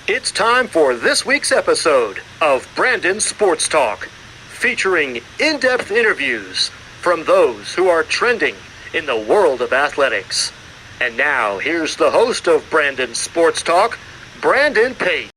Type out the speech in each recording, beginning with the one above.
It's time for this week's episode of Brandon Sports Talk, featuring in-depth interviews from those who are trending in the world of athletics. And now, here's the host of Brandon Sports Talk, Brandon Pate.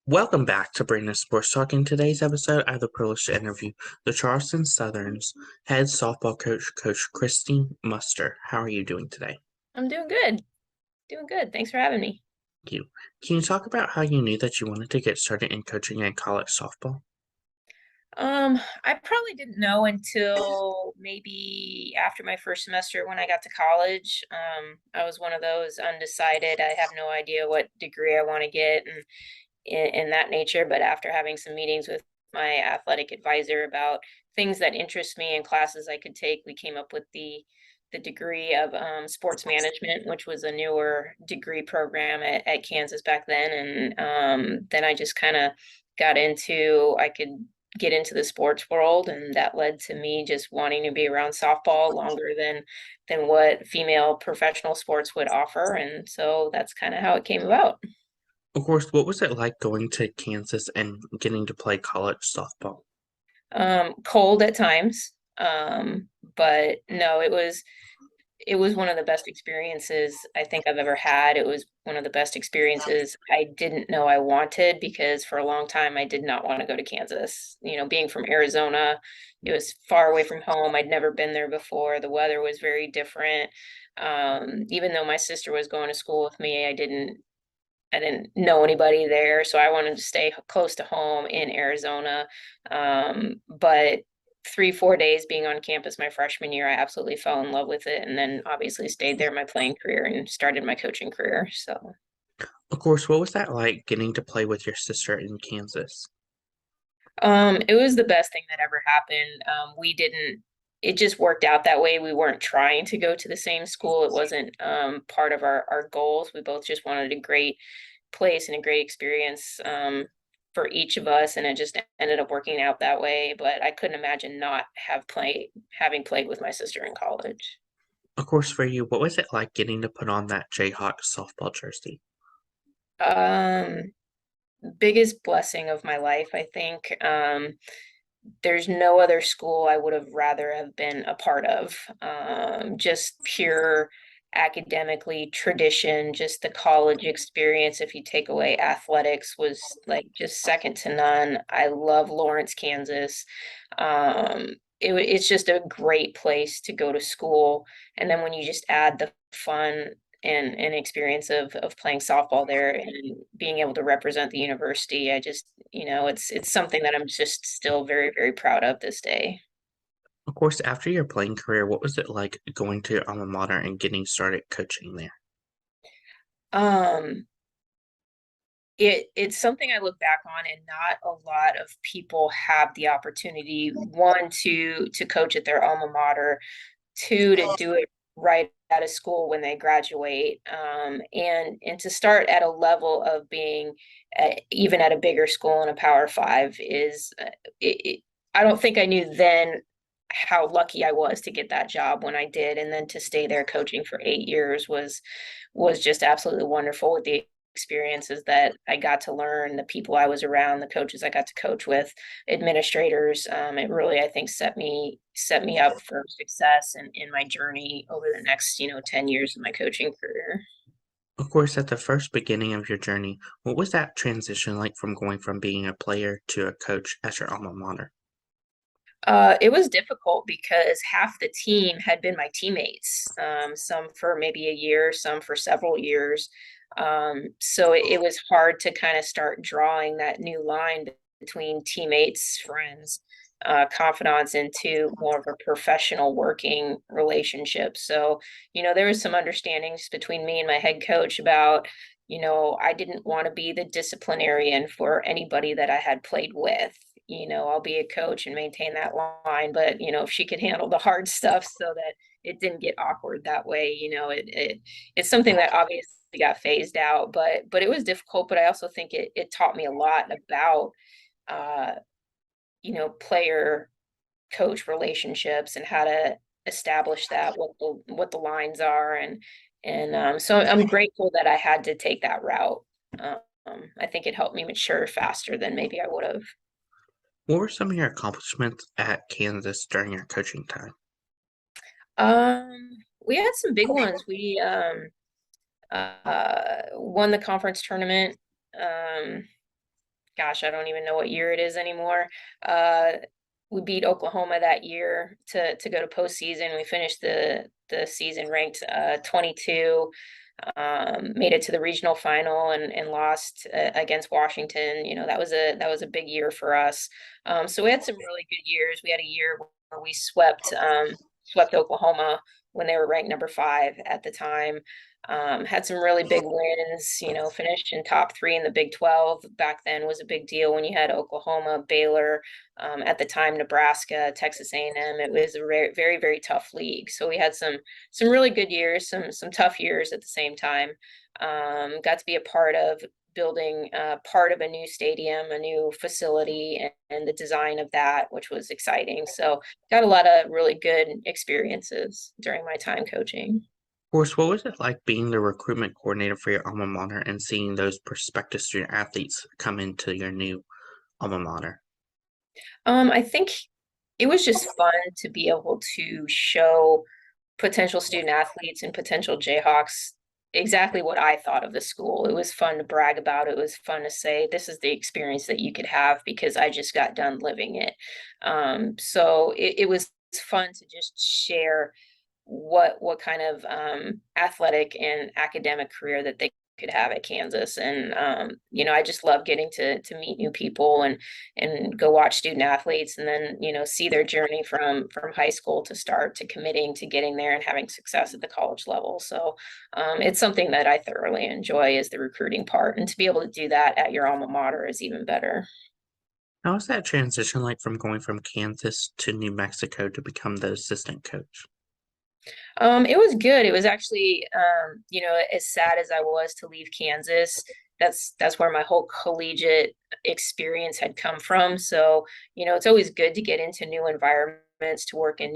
Welcome back to Brandon Sports Talk. In today's episode, I have the privilege to interview the Charleston Southern's head softball coach, Coach Christi Musser. How are you doing today? I'm doing good. Doing good. Thanks for having me. Thank you. Can you talk about how you knew that you wanted to get started in coaching in college softball? I probably didn't know until maybe after my first semester when I got to college. I was one of those undecided. I have no idea what degree I want to get and in that nature. But after having some meetings with my athletic advisor about things that interest me and classes I could take, we came up with the degree of sports management, which was a newer degree program at Kansas back then. And then I just kind of got into, I could get into the sports world, and that led to me just wanting to be around softball longer than what female professional sports would offer. And so that's kind of how it came about. Of course, what was it like going to Kansas and getting to play college softball? Cold at times. But no, it was one of the best experiences I think I've ever had. It was one of the best experiences I didn't know I wanted, because for a long time I did not want to go to Kansas. You know, being from Arizona, it was far away from home. I'd never been there before. The weather was very different. Even though my sister was going to school with me, I didn't know anybody there, so I wanted to stay close to home in Arizona. But 3, 4 days being on campus my freshman year, I absolutely fell in love with it, and then obviously stayed there my playing career and started my coaching career. So Of course, what was that like getting to play with your sister in Kansas? it was the best thing that ever happened. We didn't, it just worked out that way. We weren't trying to go to the same school. It wasn't part of our goals. We both just wanted a great place and a great experience for each of us, and it just ended up working out that way. But I couldn't imagine not having played with my sister in college. Of course, for you, what was it like getting to put on that Jayhawk softball jersey? Um, Biggest blessing of my life, I think. There's no other school I would have rather have been a part of. Just pure academically tradition, just the college experience, if you take away athletics, was like just second to none. I love Lawrence, Kansas. It's just a great place to go to school. And then when you just add the fun and experience of playing softball there and being able to represent the university, I just, it's something that I'm just still very, very proud of this day. Of course, after your playing career, what was it like going to your alma mater and getting started coaching there? Um, it's something I look back on, and not a lot of people have the opportunity, one, to coach at their alma mater, two, to do it right out of school when they graduate, and to start at a level of being even at a bigger school in a Power Five is I don't think I knew then how lucky I was to get that job when I did, and then to stay there coaching for 8 years was just absolutely wonderful, with the experiences that I got to learn, the people I was around, the coaches I got to coach with, administrators. It really, I think, set me up for success in my journey over the next 10 years of my coaching career. Of course, at the first beginning of your journey, what was that transition like from going from being a player to a coach at your alma mater? It was difficult because half the team had been my teammates, some for maybe a year, some for several years. So it was hard to kind of start drawing that new line between teammates, friends, confidants, into more of a professional working relationship. So, there was some understandings between me and my head coach about, I didn't want to be the disciplinarian for anybody that I had played with. I'll be a coach and maintain that line, but if she could handle the hard stuff so that it didn't get awkward that way, it's something that obviously got phased out, but it was difficult. But I also think it taught me a lot about player coach relationships and how to establish that, what the lines are, and so I'm grateful that I had to take that route. I think it helped me mature faster than maybe I would have. What were some of your accomplishments at Kansas during your coaching time? We had some big ones. We won the conference tournament. Gosh, I don't even know what year it is anymore. We beat Oklahoma that year to go to postseason. We finished the season ranked 22. Made it to the regional final and lost against Washington. That was a big year for us. So we had some really good years. We had a year where we swept Oklahoma when they were ranked number 5 at the time. Had some really big wins, finished in top 3 in the Big 12. Back then was a big deal when you had Oklahoma, Baylor, at the time, Nebraska, Texas A&M. It was a very, very, very tough league. So we had some really good years, some tough years at the same time. Got to be a part of building part of a new stadium, a new facility, and the design of that, which was exciting. So got a lot of really good experiences during my time coaching. Of course, what was it like being the recruitment coordinator for your alma mater and seeing those prospective student athletes come into your new alma mater? I think it was just fun to be able to show potential student athletes and potential Jayhawks exactly what I thought of the school. It was fun to brag about. It was fun to say, this is the experience that you could have because I just got done living it. So it was fun to just share what kind of athletic and academic career that they could have at Kansas. And I just love getting to meet new people and go watch student athletes and then, see their journey from high school to start to committing to getting there and having success at the college level. So it's something that I thoroughly enjoy is the recruiting part. And to be able to do that at your alma mater is even better. How was that transition like from going from Kansas to New Mexico to become the assistant coach? It was good. It was actually, as sad as I was to leave Kansas, that's where my whole collegiate experience had come from. So, it's always good to get into new environments, to work in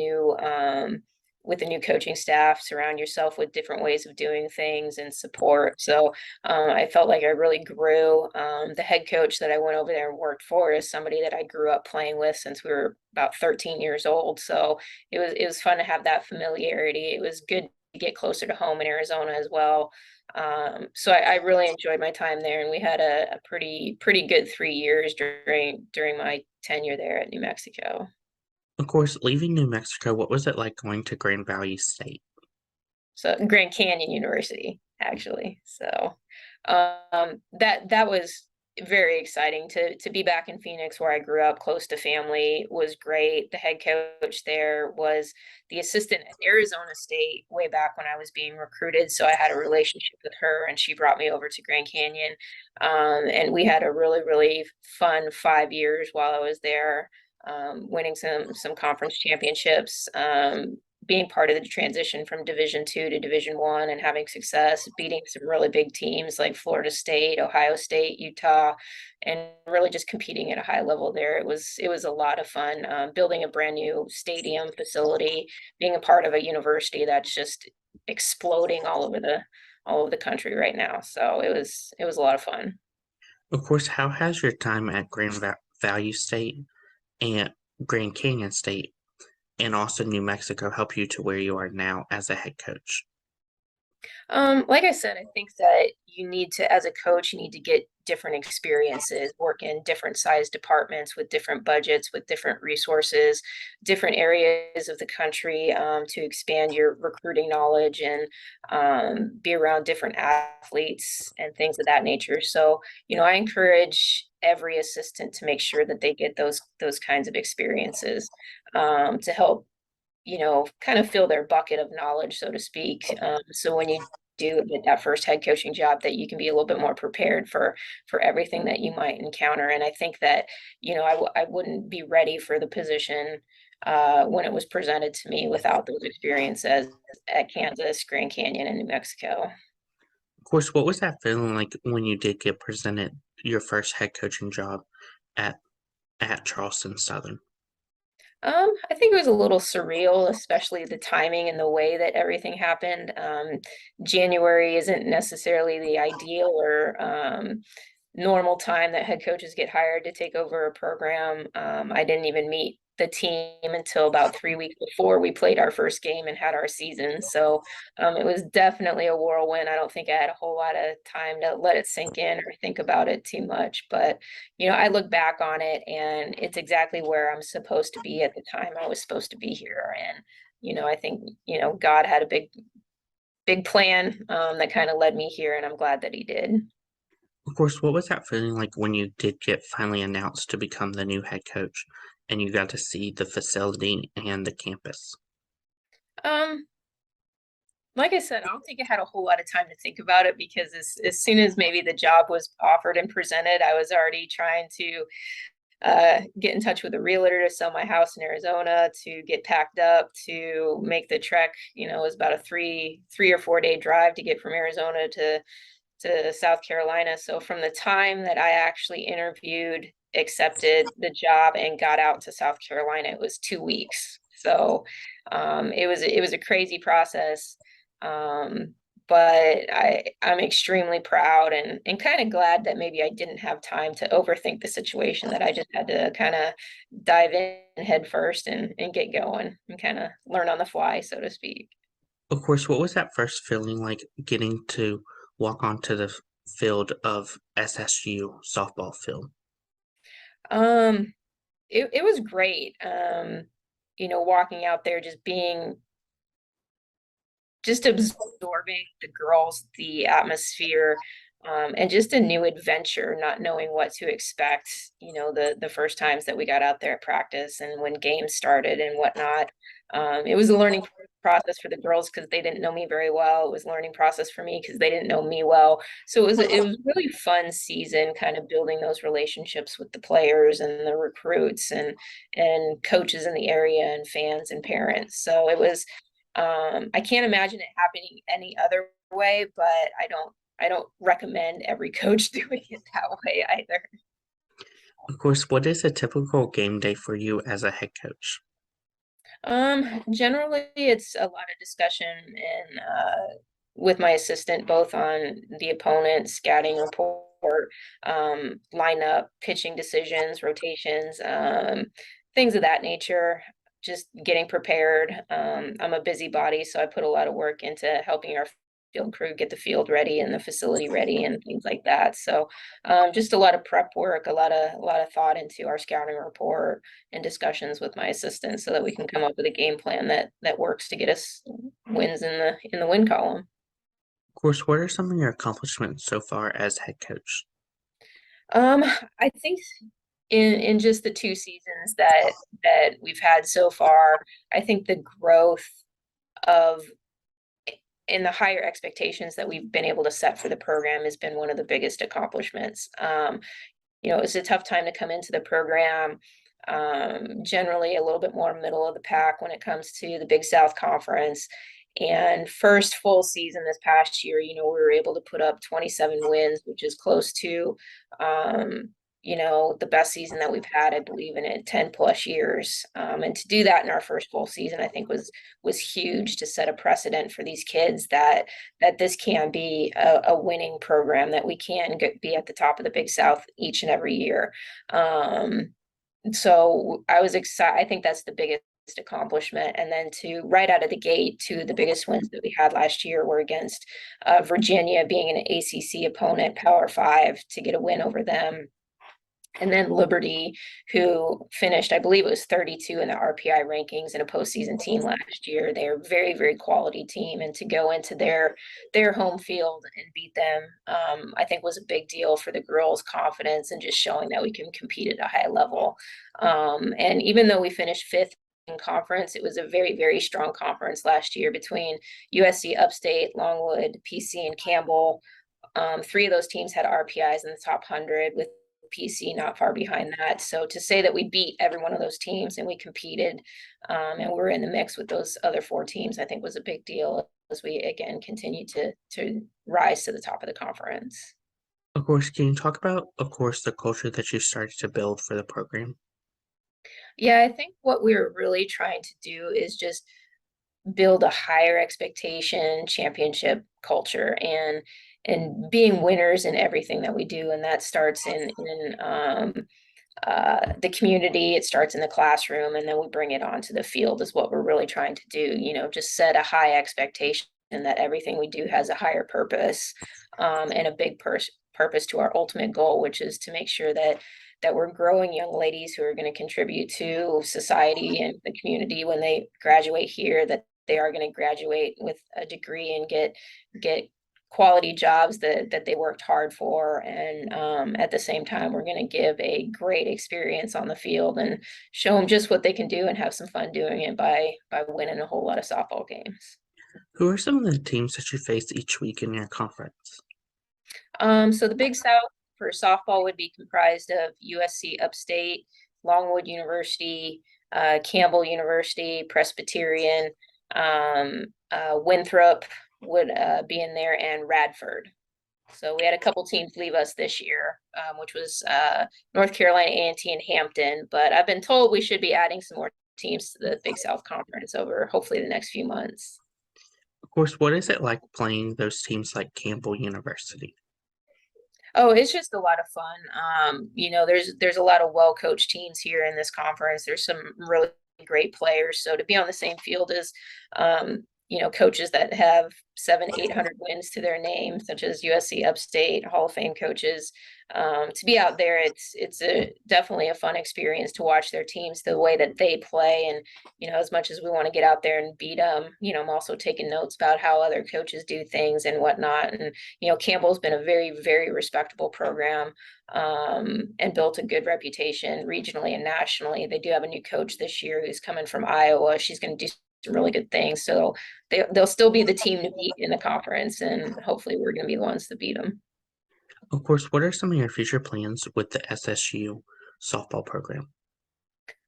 with a new coaching staff, surround yourself with different ways of doing things and support. So, I felt like I really grew. The head coach that I went over there and worked for is somebody that I grew up playing with since we were about 13 years old. So it was fun to have that familiarity. It was good to get closer to home in Arizona as well. So I really enjoyed my time there, and we had a pretty good 3 years during my tenure there at New Mexico. Of course, leaving New Mexico, what was it like going to Grand Valley State? So Grand Canyon University, actually. So that was very exciting to be back in Phoenix where I grew up, close to family, was great. The head coach there was the assistant at Arizona State way back when I was being recruited. So I had a relationship with her and she brought me over to Grand Canyon. And we had a really, really fun 5 years while I was there, winning some conference championships, being part of the transition from Division II to Division I and having success, beating some really big teams like Florida State, Ohio State, Utah, and really just competing at a high level there. It was a lot of fun, building a brand new stadium facility, being a part of a university that's just exploding all over the country right now. So it was a lot of fun. Of course, how has your time at Valley State and Grand Canyon State and also New Mexico help you to where you are now as a head coach? Like I said, I think that as a coach, you need to get different experiences, work in different size departments with different budgets, with different resources, different areas of the country, to expand your recruiting knowledge and be around different athletes and things of that nature. So, I encourage every assistant to make sure that they get those kinds of experiences, to help kind of fill their bucket of knowledge, so to speak. So when you do get that first head coaching job, that you can be a little bit more prepared for everything that you might encounter. And I think that, I wouldn't be ready for the position when it was presented to me without those experiences at Kansas, Grand Canyon, and New Mexico. Of course, what was that feeling like when you did get presented your first head coaching job at Charleston Southern? I think it was a little surreal, especially the timing and the way that everything happened. January isn't necessarily the ideal or normal time that head coaches get hired to take over a program. I didn't even meet the team until about 3 weeks before we played our first game and had our season. So it was definitely a whirlwind. I don't think I had a whole lot of time to let it sink in or think about it too much. But, I look back on it and it's exactly where I'm supposed to be at the time I was supposed to be here. And, I think, God had a big plan that kind of led me here, and I'm glad that he did. Of course, what was that feeling like when you did get finally announced to become the new head coach and you got to see the facility and the campus? Um, like I said, I don't think I had a whole lot of time to think about it because as soon as maybe the job was offered and presented, I was already trying to get in touch with a realtor to sell my house in Arizona, to get packed up, to make the trek. It was about a three or 4 day drive to get from Arizona to South Carolina. So from the time that I actually interviewed, accepted the job, and got out to South Carolina, it was 2 weeks. So it was a crazy process. Um, but I'm extremely proud and kind of glad that maybe I didn't have time to overthink the situation, that I just had to kind of dive in head first and get going and kind of learn on the fly, so to speak. Of course, what was that first feeling like getting to walk onto the field of SSU softball field? Um, it was great. Walking out there, just absorbing the girls, the atmosphere, and just a new adventure, not knowing what to expect, the first times that we got out there at practice and when games started and whatnot. It was a learning process for the girls because they didn't know me very well. It was a learning process for me because they didn't know me well. So it was a really fun season, kind of building those relationships with the players and the recruits and coaches in the area and fans and parents. So it was I can't imagine it happening any other way, but I don't recommend every coach doing it that way either. Of course, what is a typical game day for you as a head coach? Generally it's a lot of discussion and with my assistant, both on the opponent, scouting report, lineup, pitching decisions, rotations, things of that nature. Just getting prepared. I'm a busybody, so I put a lot of work into helping our field crew get the field ready and the facility ready and things like that. So just a lot of prep work, a lot of thought into our scouting report and discussions with my assistant so that we can come up with a game plan that works to get us wins in the win column. Of course, what are some of your accomplishments so far as head coach? Um, I think in just the 2 seasons that we've had so far, I think the growth of in the higher expectations that we've been able to set for the program has been one of the biggest accomplishments. It was a tough time to come into the program. Generally a little bit more middle of the pack when it comes to the Big South Conference. And first full season this past year, we were able to put up 27 wins, which is close to, the best season that we've had, I believe, in it 10 plus years. And to do that in our first full season, I think was huge to set a precedent for these kids that this can be a winning program, that we can be at the top of the Big South each and every year. So I was excited. I think that's the biggest accomplishment. And then to right out of the gate, to the biggest wins that we had last year were against Virginia, being an ACC opponent, Power Five, to get a win over them. And then Liberty, who finished, I believe it was 32 in the RPI rankings in a postseason team last year. They're a very, very quality team. And to go into their home field and beat them, I think was a big deal for the girls' confidence and just showing that we can compete at a high level. And even though we finished fifth in conference, it was a very, very strong conference last year between USC Upstate, Longwood, PC, and Campbell. Three of those teams had RPIs in the top 100, with PC not far behind that. So to say that we beat every one of those teams and we competed and we're in the mix with those other four teams, I think was a big deal as we again continue to rise to the top of the conference. Of course, can you talk about, of course, the culture that you started to build for the program? Yeah, I think what we're really trying to do is just build a higher expectation championship culture and being winners in everything that we do. And that starts in the community, it starts in the classroom, and then we bring it onto the field is what we're really trying to do. Just set a high expectation that everything we do has a higher purpose, and a big purpose to our ultimate goal, which is to make sure that we're growing young ladies who are going to contribute to society and the community when they graduate here, that they are going to graduate with a degree and get quality jobs that they worked hard for. And at the same time, we're going to give a great experience on the field and show them just what they can do and have some fun doing it by winning a whole lot of softball games. Who are some of the teams that you face each week in your conference? So the Big South for softball would be comprised of USC Upstate, Longwood University, Campbell University, Presbyterian, Winthrop would be in there, and Radford. So we had a couple teams leave us this year, which was North Carolina A&T and Hampton. But I've been told we should be adding some more teams to the Big South Conference over hopefully the next few months. Of course, what is it like playing those teams like Campbell University? Oh, it's just a lot of fun. There's a lot of well-coached teams here in this conference. There's some really great players. So to be on the same field as coaches that have 700-800 wins to their name, such as USC Upstate, Hall of Fame coaches, to be out there, it's definitely a fun experience to watch their teams, the way that they play. And as much as we want to get out there and beat them, I'm also taking notes about how other coaches do things and whatnot. And Campbell's been a very, very respectable program, and built a good reputation regionally and nationally. They do have a new coach this year who's coming from Iowa. She's going to do some really good things. So they'll still be the team to beat in the conference, and hopefully we're going to be the ones to beat them. Of course, what are some of your future plans with the SSU softball program?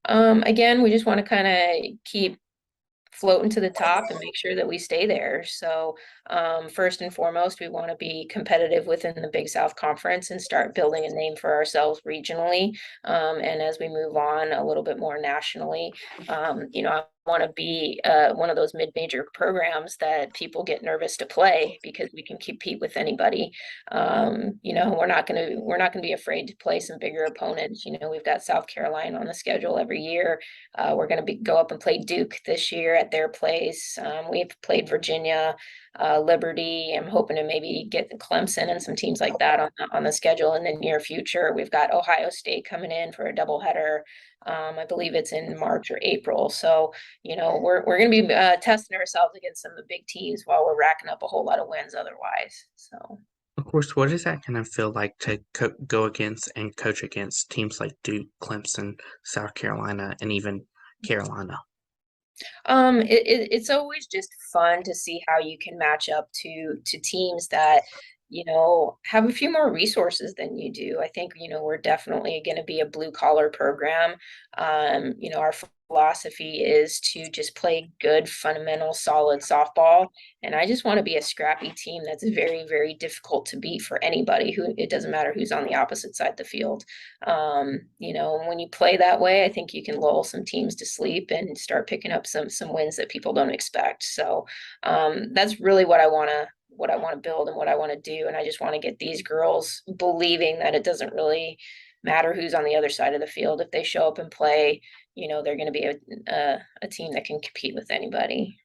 Again, we just want to kind of keep floating to the top and make sure that we stay there. So first and foremost, we want to be competitive within the Big South Conference and start building a name for ourselves regionally. And as we move on a little bit more nationally, I want to be one of those mid-major programs that people get nervous to play because we can compete with anybody. We're not going to be afraid to play some bigger opponents. We've got South Carolina on the schedule every year. We're going to go up and play Duke this year at their place. We've played Virginia, Liberty. I'm hoping to maybe get Clemson and some teams like that on the schedule in the near future. We've got Ohio State coming in for a doubleheader. I believe it's in March or April. So, we're going to be testing ourselves against some of the big teams while we're racking up a whole lot of wins otherwise. So. Of course, what does that kind of feel like to go against and coach against teams like Duke, Clemson, South Carolina, and even Carolina? It's always just fun to see how you can match up to teams that have a few more resources than you do. I think we're definitely going to be a blue collar program. Our philosophy is to just play good, fundamental, solid softball. And I just want to be a scrappy team that's very, very difficult to beat for anybody who, it doesn't matter who's on the opposite side of the field. When you play that way, I think you can lull some teams to sleep and start picking up some wins that people don't expect. So that's really what I want to build and what I want to do. And I just want to get these girls believing that it doesn't really matter who's on the other side of the field. If they show up and play, they're going to be a team that can compete with anybody.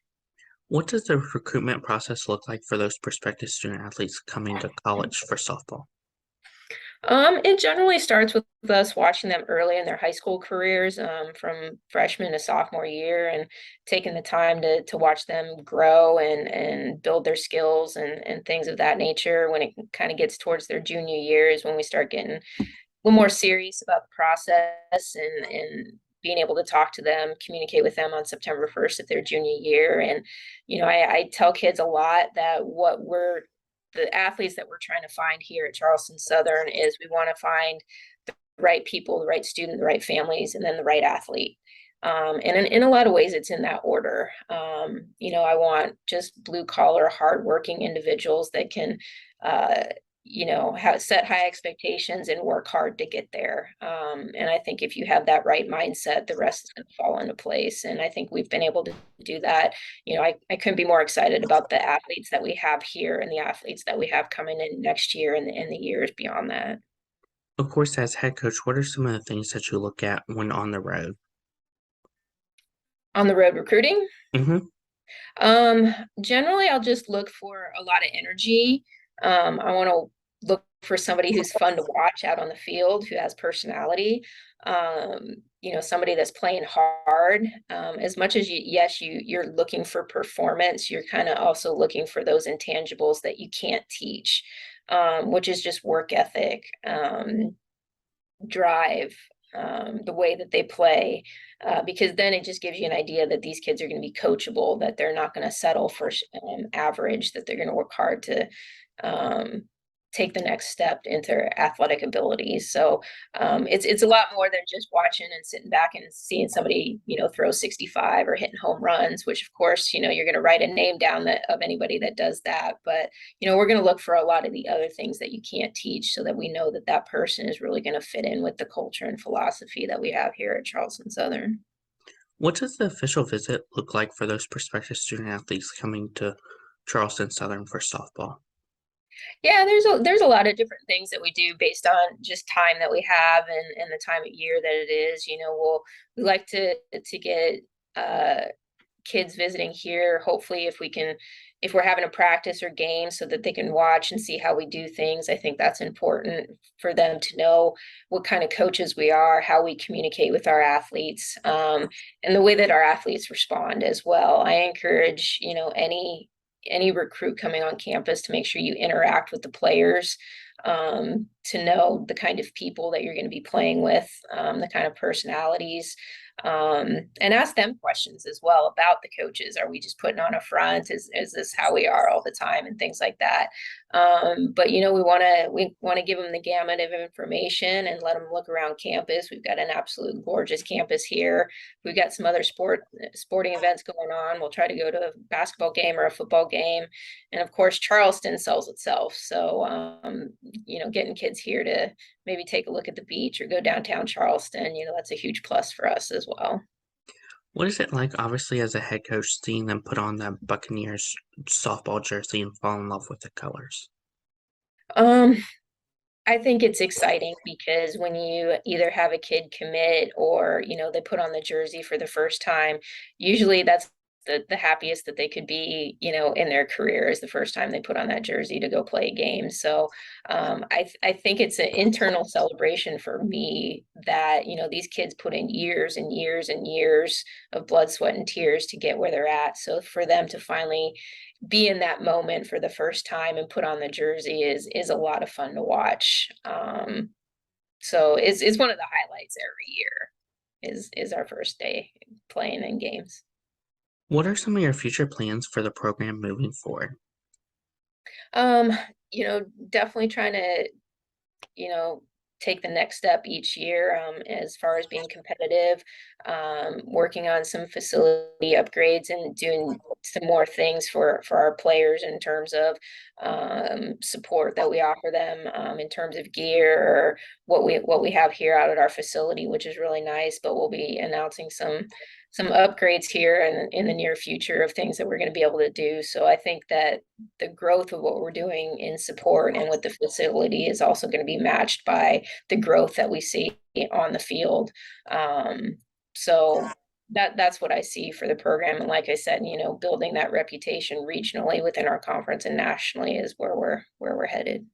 What does the recruitment process look like for those prospective student athletes coming to college for softball? It generally starts with us watching them early in their high school careers, from freshman to sophomore year, and taking the time to watch them grow and build their skills and things of that nature. When it kind of gets towards their junior year is when we start getting a little more serious about the process and being able to talk to them, communicate with them on September 1st of their junior year. And, I tell kids a lot that the athletes that we're trying to find here at Charleston Southern is we want to find the right people, the right student, the right families, and then the right athlete. And in a lot of ways, it's in that order. I want just blue collar, hardworking individuals that can, set high expectations and work hard to get there. And I think if you have that right mindset, the rest is going to fall into place. And I think we've been able to do that. I couldn't be more excited about the athletes that we have here and the athletes that we have coming in next year and the years beyond that. Of course, as head coach, what are some of the things that you look at when on the road? On the road recruiting? Mm-hmm. Generally, I'll just look for a lot of energy. I want to look for somebody who's fun to watch out on the field, who has personality. Somebody that's playing hard. As much as you're looking for performance, you're kind of also looking for those intangibles that you can't teach, which is just work ethic, drive, the way that they play, because then it just gives you an idea that these kids are going to be coachable, that they're not going to settle for average, that they're going to work hard to take the next step into their athletic abilities. So it's a lot more than just watching and sitting back and seeing somebody, throw 65 or hitting home runs, which of course, you're going to write a name down of anybody that does that. But, we're going to look for a lot of the other things that you can't teach so that we know that that person is really going to fit in with the culture and philosophy that we have here at Charleston Southern. What does the official visit look like for those prospective student athletes coming to Charleston Southern for softball? Yeah, there's a lot of different things that we do based on just time that we have and the time of year that it is. We like to get kids visiting here. Hopefully, if we're having a practice or game, so that they can watch and see how we do things. I think that's important for them to know what kind of coaches we are, how we communicate with our athletes, and the way that our athletes respond as well. I encourage any recruit coming on campus to make sure you interact with the players, to know the kind of people that you're going to be playing with, the kind of personalities, and ask them questions as well about the coaches. Are we just putting on a front? Is this how we are all the time, and things like that? But we want to give them the gamut of information and let them look around campus. We've got an absolute gorgeous campus here. We've got some other sporting events going on. We'll try to go to a basketball game or a football game, and of course Charleston sells itself. So getting kids here to maybe take a look at the beach or go downtown Charleston, that's a huge plus for us as well. What is it like, obviously, as a head coach, seeing them put on the Buccaneers softball jersey and fall in love with the colors? I think it's exciting because when you either have a kid commit or, they put on the jersey for the first time, usually that's the happiest that they could be, in their career, is the first time they put on that jersey to go play a game. So I think it's an internal celebration for me that, these kids put in years and years and years of blood, sweat, and tears to get where they're at. So for them to finally be in that moment for the first time and put on the jersey is a lot of fun to watch. So it's one of the highlights every year is our first day playing in games. What are some of your future plans for the program moving forward? Um, Definitely trying to, take the next step each year, as far as being competitive, working on some facility upgrades and doing some more things for our players in terms of support that we offer them, in terms of gear, or what we have here out at our facility, which is really nice. But we'll be announcing some upgrades here in the near future of things that we're going to be able to do. So I think that the growth of what we're doing in support and with the facility is also going to be matched by the growth that we see on the field. So that's what I see for the program. And like I said, building that reputation regionally within our conference and nationally is where we're headed.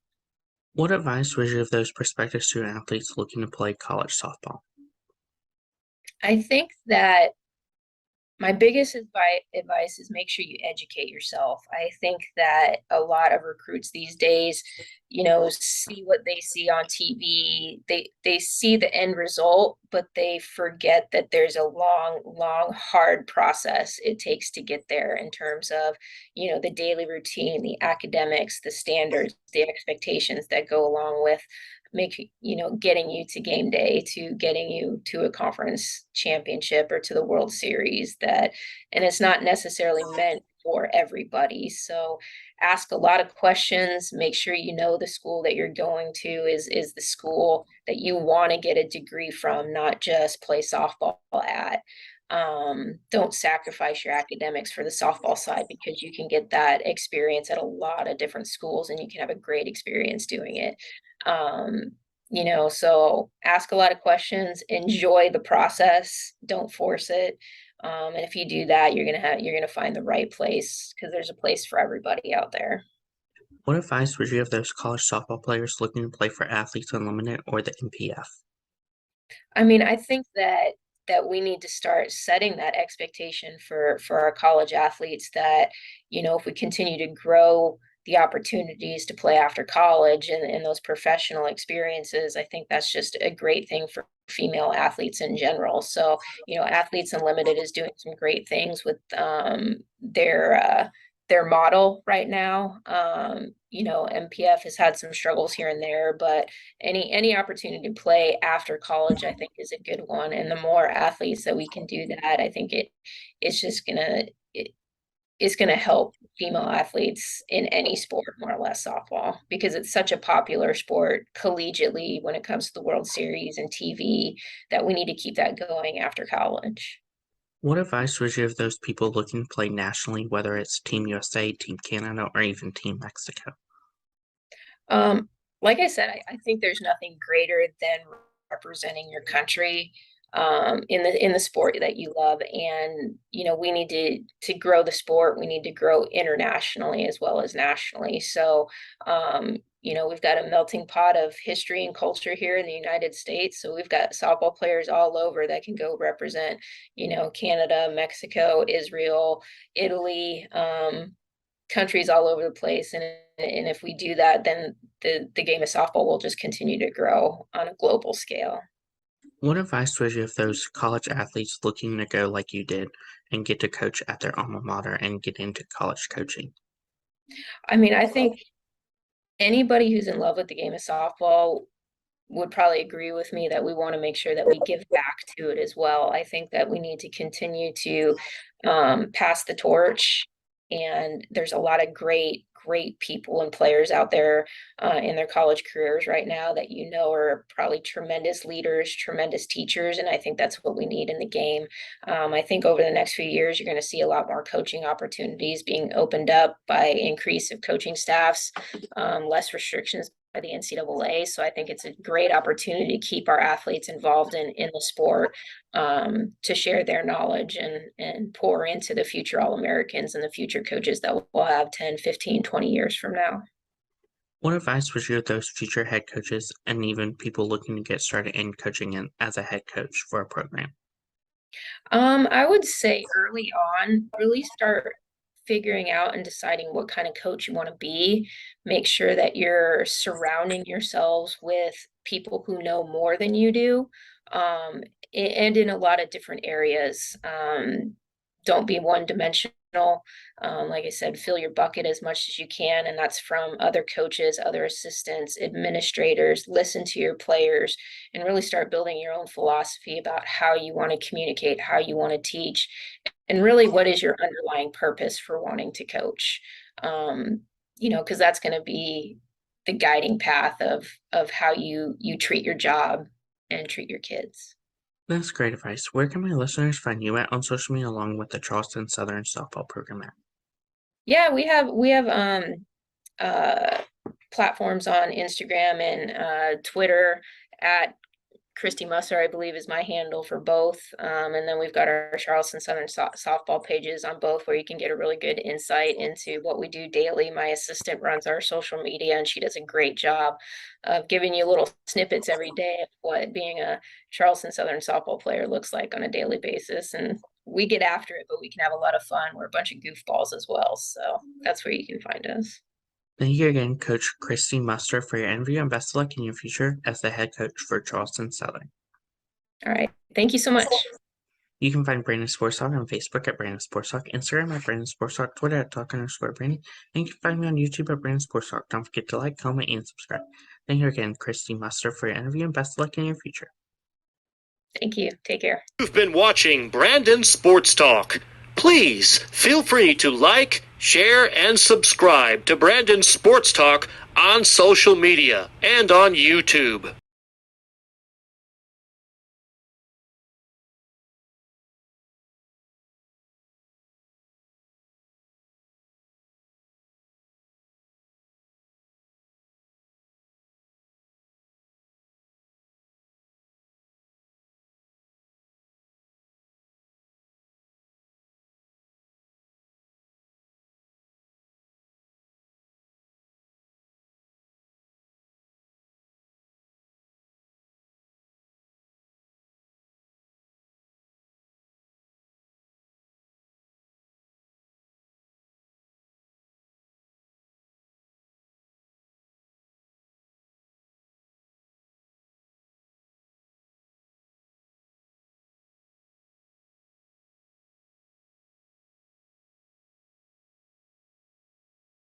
What advice would you give those prospective student athletes looking to play college softball? I think that my biggest advice is make sure you educate yourself. I think that a lot of recruits these days, see what they see on TV. They see the end result, but they forget that there's a long, hard process it takes to get there in terms of, the daily routine, the academics, the standards, the expectations that go along with getting you to game day, to getting you to a conference championship or to the World Series, and it's not necessarily meant for everybody. So ask a lot of questions, make sure you know the school that you're going to is the school that you want to get a degree from, not just play softball at. Don't sacrifice your academics for the softball side, because you can get that experience at a lot of different schools and you can have a great experience doing it. So ask a lot of questions, enjoy the process, don't force it. And if you do that, you're gonna find the right place, because there's a place for everybody out there. What advice would you give those college softball players looking to play for Athletes Unlimited or the MPF? I mean, I think that we need to start setting that expectation for our college athletes, that, if we continue to grow the opportunities to play after college and those professional experiences, I think that's just a great thing for female athletes in general. So, Athletes Unlimited is doing some great things with their model right now. MPF has had some struggles here and there, but any opportunity to play after college, I think, is a good one. And the more athletes that we can do that, I think it's just it's gonna help female athletes in any sport, more or less softball, because it's such a popular sport collegiately when it comes to the World Series and TV, that we need to keep that going after college. What advice would you give those people looking to play nationally, whether it's Team USA, Team Canada, or even Team Mexico? Like I said, I think there's nothing greater than representing your country in the sport that you love. And we need to grow the sport. We need to grow internationally as well as nationally. So we've got a melting pot of history and culture here in the United States. So we've got softball players all over that can go represent Canada, Mexico, Israel, Italy, countries all over the place. And if we do that, then the game of softball will just continue to grow on a global scale. What advice would you give those college athletes looking to go like you did and get to coach at their alma mater and get into college coaching? I mean, I think anybody who's in love with the game of softball would probably agree with me that we want to make sure that we give back to it as well. I think that we need to continue to pass the torch, and there's a lot of great people and players out there in their college careers right now that are probably tremendous leaders, tremendous teachers, and I think that's what we need in the game. I think over the next few years, you're going to see a lot more coaching opportunities being opened up by increase of coaching staffs, less restrictions by the NCAA. So I think it's a great opportunity to keep our athletes involved in the sport, to share their knowledge and pour into the future All-Americans and the future coaches that we'll have 10, 15, 20 years from now. What advice would you give those future head coaches and even people looking to get started in coaching in, as a head coach for a program? I would say early on, really start figuring out and deciding what kind of coach you want to be. Make sure that you're surrounding yourselves with people who know more than you do, and in a lot of different areas. Don't be one-dimensional. Like I said, fill your bucket as much as you can, and that's from other coaches, other assistants, administrators. Listen to your players and really start building your own philosophy about how you want to communicate, how you want to teach, and really what is your underlying purpose for wanting to coach. Because that's going to be the guiding path of how you treat your job and treat your kids. That's great advice. Where can my listeners find you at on social media along with the Charleston Southern softball program at? Yeah, we have platforms on Instagram and Twitter at Christi Musser, I believe, is my handle for both. And then we've got our Charleston Southern softball pages on both, where you can get a really good insight into what we do daily. My assistant runs our social media, and she does a great job of giving you little snippets every day of what being a Charleston Southern softball player looks like on a daily basis. And we get after it, but we can have a lot of fun. We're a bunch of goofballs as well. So that's where you can find us. Thank you again, Coach Christi Musser, for your interview, and best of luck in your future as the head coach for Charleston Southern. All right. Thank you so much. You can find Brandon Sports Talk on Facebook at Brandon Sports Talk, Instagram at Brandon Sports Talk, Twitter at Talk_Brandon, and you can find me on YouTube at Brandon Sports Talk. Don't forget to like, comment, and subscribe. Thank you again, Christi Musser, for your interview, and best of luck in your future. Thank you. Take care. You've been watching Brandon Sports Talk. Please feel free to like, share, and subscribe to Brandon Sports Talk on social media and on YouTube.